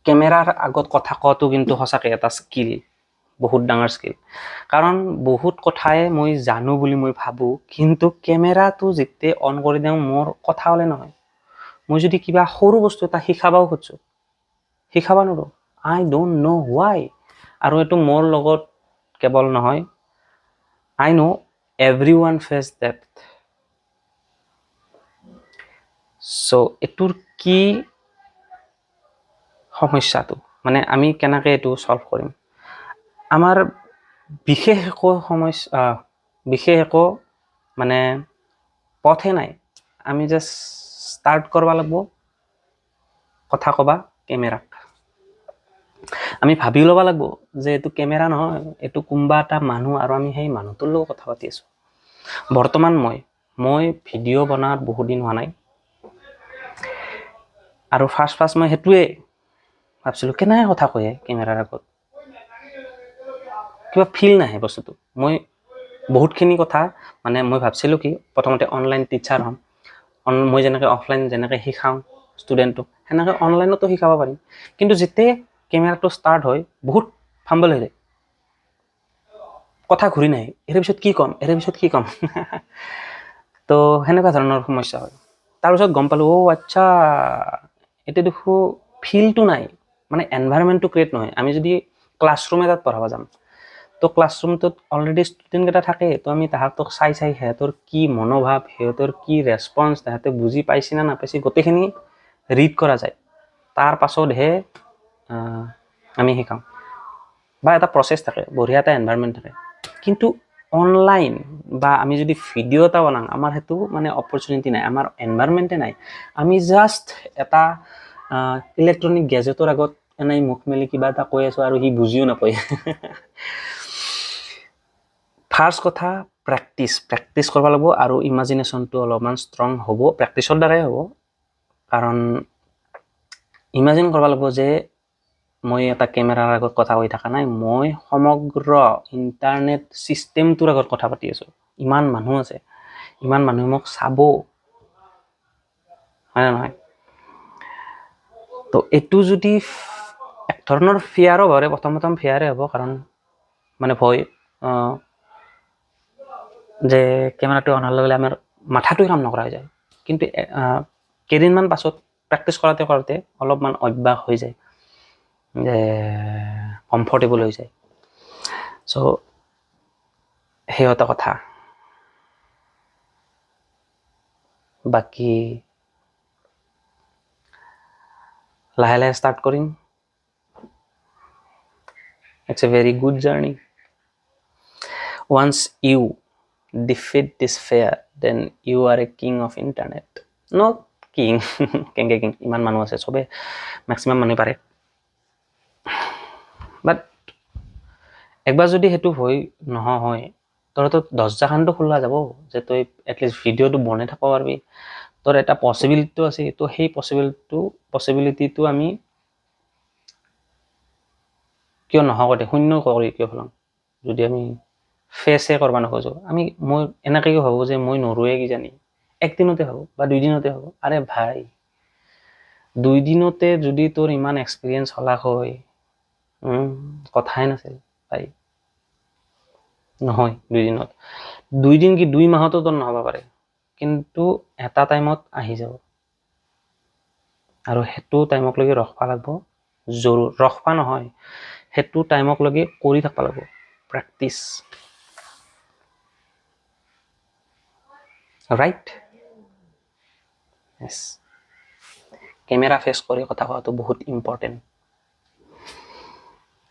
কেমেৰাৰ আগত কথা কোৱাটো কিন্তু সঁচাকৈ এটা স্কিল, বহুত ডাঙৰ স্কিল। কাৰণ বহুত কথাই মই জানো বুলি মই ভাবোঁ, কিন্তু কেমেৰাটো যেতিয়া অন কৰি দিওঁ মোৰ কথা হ'লে নহয়। মই যদি কিবা সৰু বস্তু এটা শিকাবও খুজিছোঁ, শিকাব নোৱাৰোঁ। আই ডোণ্ট ন' হোৱাই। আৰু এইটো মোৰ লগত কেৱল নহয়, আই ন' এভৰিৱান ফেচ ডেট। চ' এইটোৰ কি সমস্যাটো, মানে আমি কেনেকৈ এইটো চল্ভ কৰিম? আমাৰ বিশেষ একো মানে পথে নাই। আমি জাষ্ট ষ্টাৰ্ট কৰিব লাগিব কথা ক'বা কেমেৰাক। আমি ভাবি ল'ব লাগিব যে এইটো কেমেৰা নহয়, এইটো কোনোবা এটা মানুহ, আৰু আমি সেই মানুহটোৰ লগত কথা পাতি আছোঁ। বৰ্তমান মই ভিডিঅ' বনোৱাৰ বহুত দিন হোৱা নাই, আৰু ফাৰ্ষ্ট মই সেইটোৱে ভাবছিলোঁ, কেনেকৈ কথা কয় কেমেৰাৰ আগত, কিবা ফিল নাহে বস্তুটো। মই বহুতখিনি কথা মানে মই ভাবছিলোঁ কি প্ৰথমতে অনলাইন টিচাৰ হ'ম, মই যেনেকৈ অফলাইন যেনেকৈ শিকাওঁ ষ্টুডেণ্টক, সেনেকৈ অনলাইনতো শিকাব পাৰিম। কিন্তু যেতিয়া কেমেৰাটো ষ্টাৰ্ট হয় বহুত ফাম্বল হৈ যায়, কথা ঘূৰি নাহে, ইয়াৰ পিছত কি ক'ম তো সেনেকুৱা ধৰণৰ সমস্যা হয়। তাৰপিছত গম পালোঁ, আচ্ছা এতিয়া দেখো ফিলটো নাই, মানে এনভাইৰনমেণ্টটো ক্ৰিয়েট নহয়। আমি যদি ক্লাছৰুম এটাত পঢ়াব যাম, তো ক্লাছৰুমটোত অলৰেডি ষ্টুডেণ্টকেইটা থাকে, তো আমি তাহাঁতক চাই সিহঁতৰ কি মনোভাৱ, সিহঁতৰ কি ৰেছপন্স, তাহাঁতে বুজি পাইছে না নাপাইছে, গোটেইখিনি ৰিড কৰা যায়। তাৰ পাছতহে আমি শিকাম, বা এটা প্ৰচেছ থাকে, বঢ়িয়া এটা এনভাইৰনমেণ্ট থাকে। কিন্তু অনলাইন বা আমি যদি ভিডিঅ' এটা বনাওঁ, আমাৰ সেইটো মানে অপৰচুনিটি নাই, আমাৰ এনভাইৰনমেণ্টে নাই। আমি জাষ্ট এটা ইলেক্ট্ৰনিক গেজেটৰ আগত এনেই মুখ মেলি কিবা এটা কৈ আছোঁ, আৰু সি বুজিও নাপায়। ফাৰ্ষ্ট কথা প্ৰেক্টিছ কৰিব লাগিব, আৰু ইমাজিনেশ্যনটো অলপমান ষ্ট্ৰং হ'ব, প্ৰেক্টিছৰ দ্বাৰাই হ'ব। কাৰণ ইমাজিন কৰিব লাগিব যে মই এটা কেমেৰাৰ আগত কথা কৈ থকা নাই, মই সমগ্ৰ ইণ্টাৰনেট ছিষ্টেমটোৰ আগত কথা পাতি আছোঁ। ইমান মানুহ আছে, ইমান মানুহে মোক চাব, হয় নে নহয়? তো এইটো যদি এক ধৰণৰ ফিয়াৰো হয়, প্ৰথম ফিয়াৰে হ'ব, কাৰণ মানে ভয় যে কেমেৰাটো অনাৰ লগে লগে আমাৰ মাথাটোৱে কাম নকৰা হৈ যায়। কিন্তু কেইদিনমান পাছত প্ৰেক্টিছ কৰোঁতে অলপমান অভ্যাস হৈ যায়, যে কমফৰ্টেবল হৈ যায়। চ' সেই এটা কথা। বাকী লাহে লাহে ষ্টাৰ্ট কৰিম। It's a very good journey. Once you defeat this fear, then you are a king of internet. Not king, king. ইমান মানুহ আছে, চবে মেক্সিমাম মানুহ পাৰে। বাট একবাৰ যদি সেইটো নহয়, তোৰতো দৰ্জাখনটো খোলা যাব, যে তই এটলিষ্ট ভিডিঅ'টো বনাই থাকিব পাৰিবি, তোৰ এটা পচিবিলিটিটো আছে। তো সেই পচিবিলিটিটো আমি কিয় নহওঁ শূন্য কৰি কিয় পেলাম, যদি আমি ফেচে কৰিব নোখোজোঁ। মই এনেকৈ ভাবোঁ যে মই নৰোৱে কিজানি, একদিনতে হ'ব বা 2 দিনতে হ'ব। আৰে ভাই, 2 দিনতে যদি তোৰ ইমান এক্সপিৰিয়েঞ্চ হলাক হয়, কথাই নাছিল ভাই। নহয় 2 দিনত, 2 দিন কি 2 মাহতো তোৰ নহ'ব পাৰে, কিন্তু এটা টাইমত আহি যাব। আৰু সেইটো টাইমক লৈকে ৰখবা লাগিব, জৰুৰ ৰখবা নহয়, সেইটো টাইমক লৈকে কৰি থাকিব লাগিব, প্ৰেক্টিছ। ৰাইট? কেমেৰা ফেচ কৰি কথা কোৱাটো বহুত ইম্পৰ্টেণ্ট।